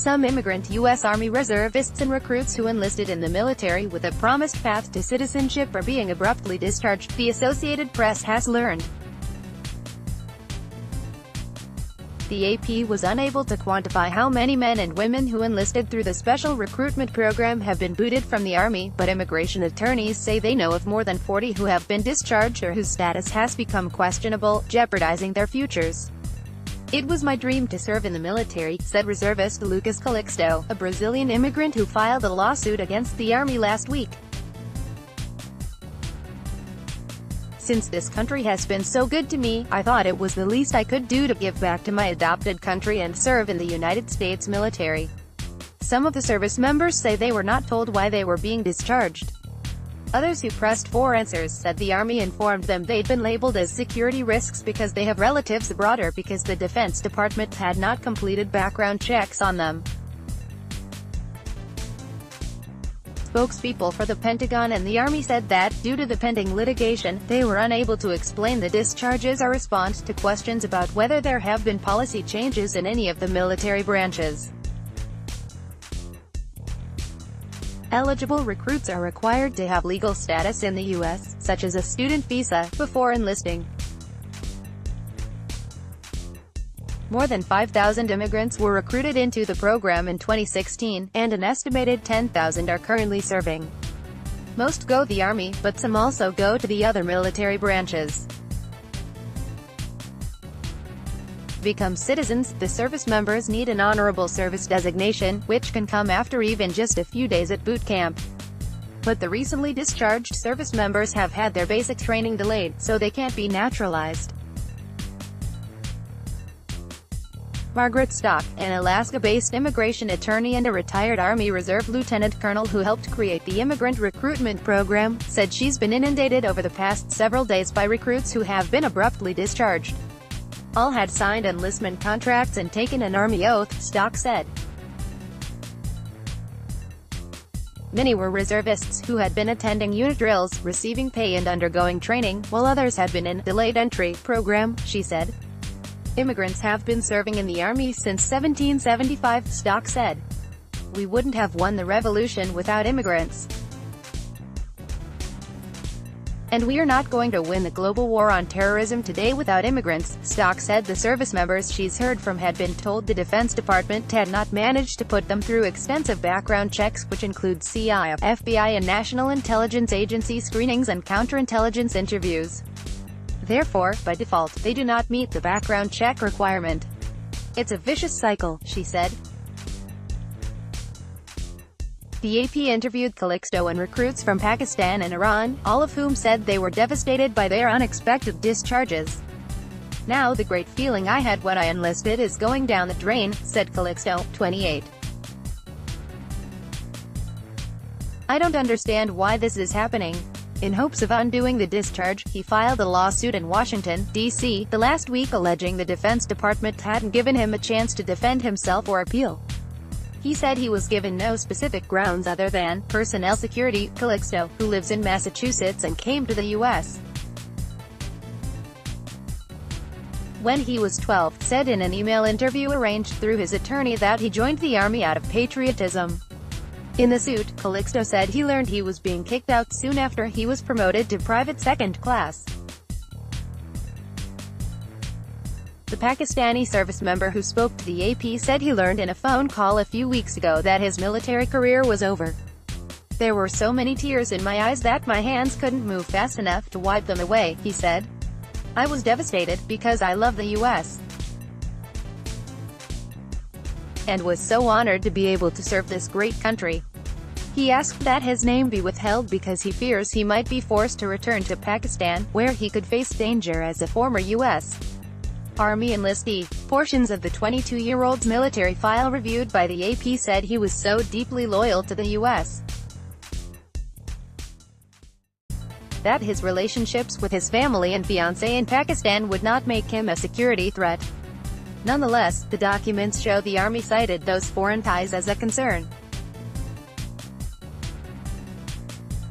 Some immigrant U.S. Army reservists and recruits who enlisted in the military with a promised path to citizenship are being abruptly discharged, the Associated Press has learned. The AP was unable to quantify how many men and women who enlisted through the special recruitment program have been booted from the Army, but immigration attorneys say they know of more than 40 who have been discharged or whose status has become questionable, jeopardizing their futures. "It was my dream to serve in the military," said reservist Lucas Calixto, a Brazilian immigrant who filed a lawsuit against the Army last week. "Since this country has been so good to me, I thought it was the least I could do to give back to my adopted country and serve in the United States military." Some of the service members say they were not told why they were being discharged. Others who pressed for answers said the Army informed them they'd been labeled as security risks because they have relatives abroad or because the Defense Department had not completed background checks on them. Spokespeople for the Pentagon and the Army said that, due to the pending litigation, they were unable to explain the discharges or respond to questions about whether there have been policy changes in any of the military branches. Eligible recruits are required to have legal status in the U.S., such as a student visa, before enlisting. More than 5,000 immigrants were recruited into the program in 2016, and an estimated 10,000 are currently serving. Most go to the Army, but some also go to the other military branches. To become citizens, the service members need an honorable service designation, which can come after even just a few days at boot camp. But the recently discharged service members have had their basic training delayed, so they can't be naturalized. Margaret Stock, an Alaska-based immigration attorney and a retired Army Reserve lieutenant colonel who helped create the immigrant recruitment program, said she's been inundated over the past several days by recruits who have been abruptly discharged. All had signed enlistment contracts and taken an Army oath, Stock said. Many were reservists, who had been attending unit drills, receiving pay and undergoing training, while others had been in a delayed entry program, she said. Immigrants have been serving in the Army since 1775, Stock said. "We wouldn't have won the revolution without immigrants. And we are not going to win the global war on terrorism today without immigrants," Stock said. The service members she's heard from had been told the Defense Department had not managed to put them through extensive background checks, which include CIA, FBI and National Intelligence Agency screenings and counterintelligence interviews. Therefore, by default, they do not meet the background check requirement. "It's a vicious cycle," she said. The AP interviewed Calixto and recruits from Pakistan and Iran, all of whom said they were devastated by their unexpected discharges. "Now the great feeling I had when I enlisted is going down the drain," said Calixto, 28. "I don't understand why this is happening." In hopes of undoing the discharge, he filed a lawsuit in Washington, D.C., the last week alleging the Defense Department hadn't given him a chance to defend himself or appeal. He said he was given no specific grounds other than personnel security. Calixto, who lives in Massachusetts and came to the U.S. when he was 12, said in an email interview arranged through his attorney that he joined the Army out of patriotism. In the suit, Calixto said he learned he was being kicked out soon after he was promoted to private second class. The Pakistani service member who spoke to the AP said he learned in a phone call a few weeks ago that his military career was over. "There were so many tears in my eyes that my hands couldn't move fast enough to wipe them away," he said. "I was devastated, because I love the U.S. and was so honored to be able to serve this great country." He asked that his name be withheld because he fears he might be forced to return to Pakistan, where he could face danger as a former U.S. Army enlistee. Portions of the 22-year-old's military file reviewed by the AP said he was so deeply loyal to the U.S. that his relationships with his family and fiancé in Pakistan would not make him a security threat. Nonetheless, the documents show the Army cited those foreign ties as a concern.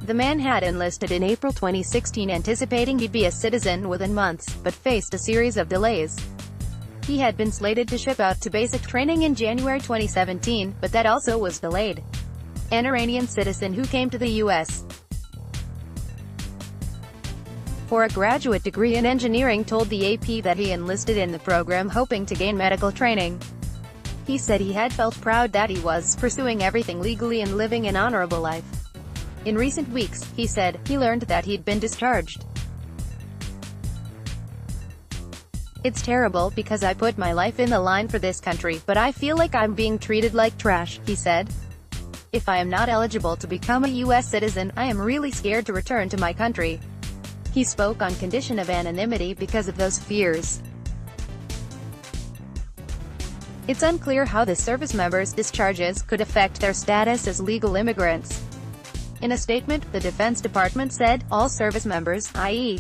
The man had enlisted in April 2016 anticipating he'd be a citizen within months, but faced a series of delays. He had been slated to ship out to basic training in January 2017, but that also was delayed. An Iranian citizen who came to the U.S. for a graduate degree in engineering told the AP that he enlisted in the program hoping to gain medical training. He said he had felt proud that he was pursuing everything legally and living an honorable life. In recent weeks, he said, he learned that he'd been discharged. "It's terrible because I put my life in the line for this country, but I feel like I'm being treated like trash," he said. "If I am not eligible to become a U.S. citizen, I am really scared to return to my country." He spoke on condition of anonymity because of those fears. It's unclear how the service members' discharges could affect their status as legal immigrants. In a statement, the Defense Department said, all service members, i.e.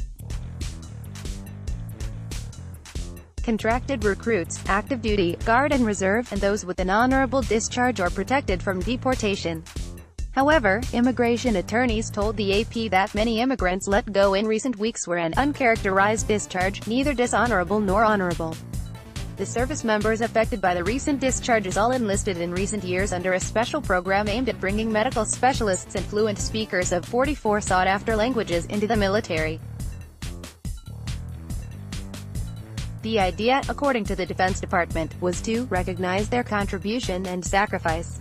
contracted recruits, active duty, guard and reserve, and those with an honorable discharge are protected from deportation. However, immigration attorneys told the AP that many immigrants let go in recent weeks were an uncharacterized discharge, neither dishonorable nor honorable. The service members affected by the recent discharges all enlisted in recent years under a special program aimed at bringing medical specialists and fluent speakers of 44 sought-after languages into the military. The idea, according to the Defense Department, was to recognize their contribution and sacrifice.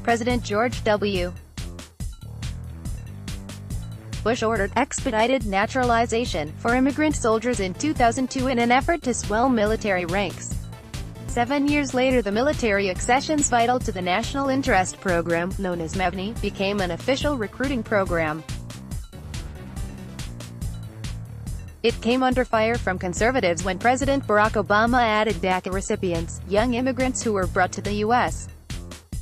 President George W. Bush ordered expedited naturalization for immigrant soldiers in 2002 in an effort to swell military ranks. 7 years later, the military accessions vital to the National Interest Program, known as MAVNI, became an official recruiting program. It came under fire from conservatives when President Barack Obama added DACA recipients, young immigrants who were brought to the U.S.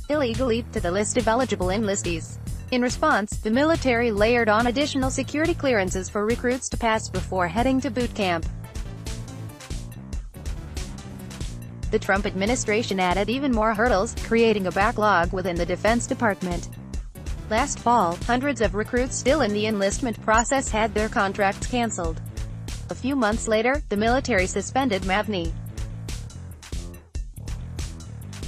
illegally, to the list of eligible enlistees. In response, the military layered on additional security clearances for recruits to pass before heading to boot camp. The Trump administration added even more hurdles, creating a backlog within the Defense Department. Last fall, hundreds of recruits still in the enlistment process had their contracts canceled. A few months later, the military suspended MAVNI.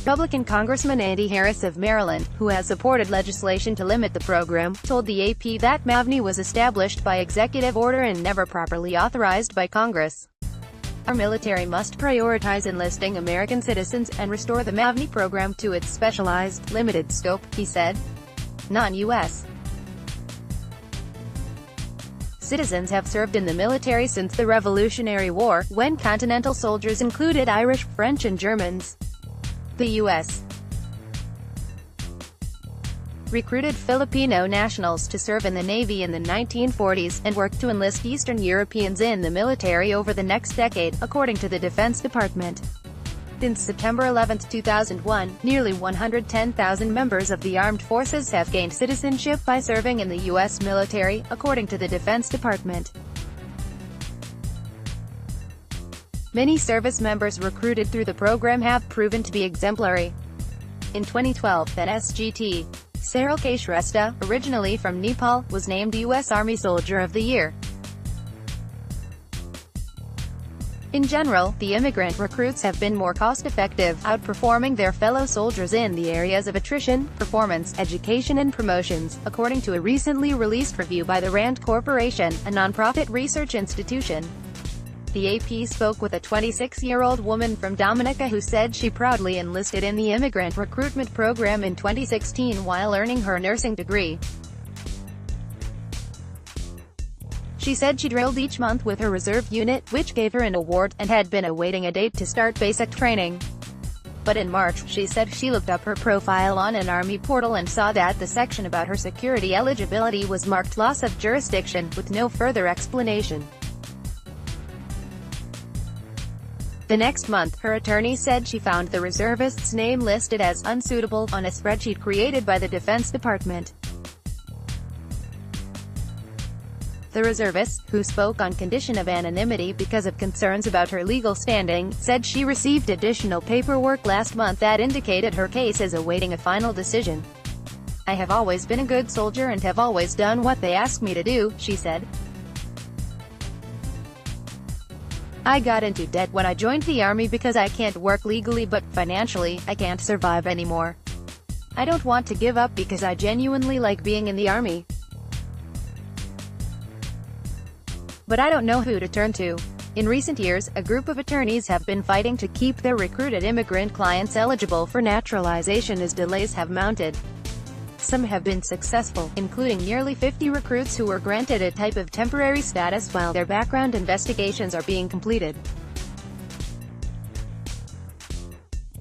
Republican Congressman Andy Harris of Maryland, who has supported legislation to limit the program, told the AP that MAVNI was established by executive order and never properly authorized by Congress. "Our military must prioritize enlisting American citizens and restore the MAVNI program to its specialized, limited scope," he said. Non-U.S. citizens have served in the military since the Revolutionary War, when Continental soldiers included Irish, French and Germans. The U.S. recruited Filipino nationals to serve in the Navy in the 1940s, and worked to enlist Eastern Europeans in the military over the next decade, according to the Defense Department. Since September 11, 2001, nearly 110,000 members of the armed forces have gained citizenship by serving in the U.S. military, according to the Defense Department. Many service members recruited through the program have proven to be exemplary. In 2012, an SGT, Cyril K. Shrestha, originally from Nepal, was named U.S. Army Soldier of the Year. In general, the immigrant recruits have been more cost-effective, outperforming their fellow soldiers in the areas of attrition, performance, education and promotions, according to a recently released review by the RAND Corporation, a nonprofit research institution. The AP spoke with a 26-year-old woman from Dominica who said she proudly enlisted in the immigrant recruitment program in 2016 while earning her nursing degree. She said she drilled each month with her reserve unit, which gave her an award, and had been awaiting a date to start basic training. But in March, she said she looked up her profile on an Army portal and saw that the section about her security eligibility was marked loss of jurisdiction, with no further explanation. The next month, her attorney said she found the reservist's name listed as unsuitable on a spreadsheet created by the Defense Department. The reservist, who spoke on condition of anonymity because of concerns about her legal standing, said she received additional paperwork last month that indicated her case is awaiting a final decision. "I have always been a good soldier and have always done what they asked me to do," she said. I got into debt when I joined the army because I can't work legally, but financially, I can't survive anymore. I don't want to give up because I genuinely like being in the army. But I don't know who to turn to. In recent years, a group of attorneys have been fighting to keep their recruited immigrant clients eligible for naturalization as delays have mounted. Some have been successful, including nearly 50 recruits who were granted a type of temporary status while their background investigations are being completed.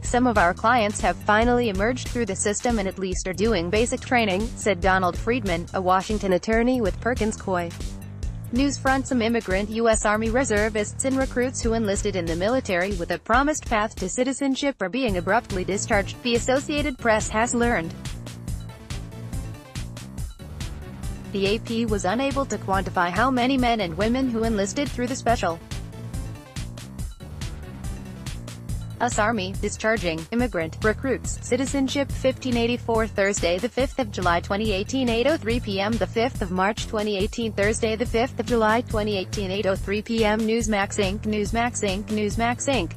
Some of our clients have finally emerged through the system and at least are doing basic training, said Donald Friedman, a Washington attorney with Perkins Coie. Newsfront: some immigrant U.S. Army reservists and recruits who enlisted in the military with a promised path to citizenship are being abruptly discharged, the Associated Press has learned. The AP was unable to quantify how many men and women who enlisted through the Special U.S. Army, Discharging Immigrant, Recruits, Citizenship 1584 Thursday 5 July 2018 8:03 p.m. 5 March 2018 Thursday 5 July 2018 8:03 p.m. Newsmax Inc. Newsmax Inc. Newsmax Inc.